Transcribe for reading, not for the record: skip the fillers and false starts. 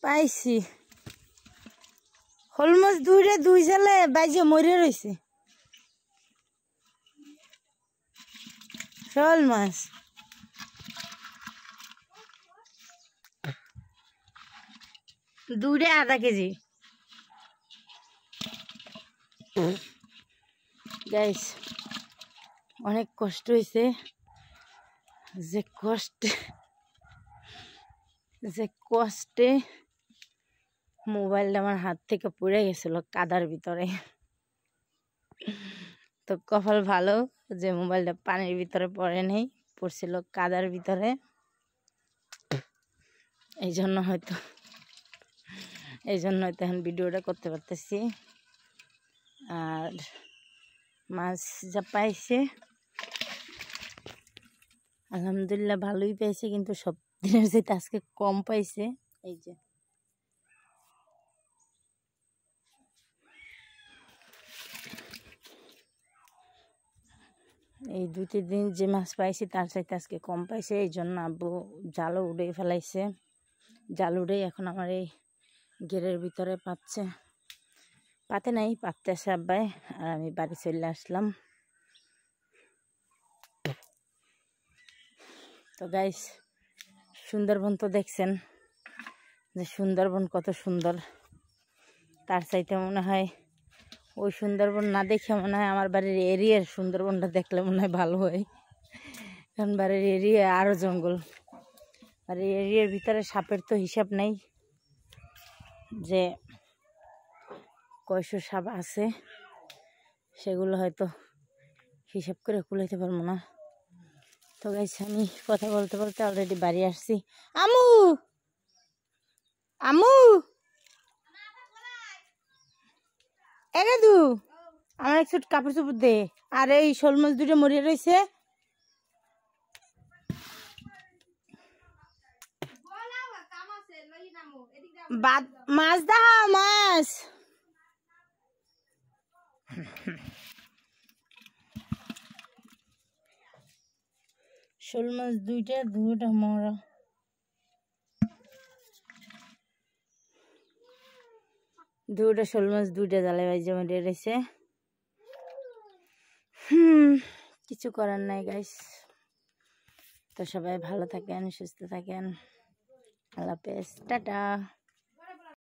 পাইছি শোল মাছ দুই জালে বাইজে মরে রয়েছে শোল মাছ দুইটা আধা কেজি গাইস অনেক কষ্ট হয়েছে যে কষ্টে মোবাইলটা আমার হাত থেকে পড়ে গেছিল কাদার ভিতরে তো কপাল ভালো যে মোবাইলটা পানির ভিতরে পড়ে নেই পড়ছিল কাদার ভিতরে এই জন্য হয়তো এখন ভিডিওটা করতে পারতেছি আর মাছ যা পাইছে আলহামদুলিল্লাহ ভালোই পাইছে কিন্তু সব দিনের চাইতে আজকে কম পাইছে এই যে এই 2-3 দিন যে মাছ পাইছি তার চাইতে আজকে কম পাইছে এই জন্য আব্বু জালও উড়ে ফেলাইছে জাল উড়ে এখন আমার এই ঘেরের ভিতরে পাতে নাই পাততেছে আব্বাই আর আমি বাড়ি চলে আসলাম তো গাইস সুন্দরবন তো দেখছেন যে সুন্দরবন কত সুন্দর তার চাইতে মনে হয় ওই সুন্দরবন না দেখে মনে হয় আমার বাড়ির এরিয়ার সুন্দরবনটা দেখলে মনে হয় ভালো হয় কারণ বাড়ির এরিয়া আরও জঙ্গল বাড়ির এরিয়ার ভিতরে সাপের তো হিসাব নেই যে কয়শো সাপ আছে সেগুলো হয়তো হিসাব করে কুলাইতে পারবো না তো গাইস আমি কথা বলতে বলতে অলরেডি বাড়ি আসছি আমু এগে দু আমার এক সুট কাপড় চোপড় দে আর এই শোল মাছ দুটো মরিয়ে রয়েছে মাছ দাও মাছ শোল মাছ দুইটা মরা দুইটা শোল মাছ দুইটা জালে বাইজে মরে রয়েছে কিছু করার নাই গাইস তো সবাই ভালো থাকেন সুস্থ থাকেন আল্লাহ হাফেজ টাটা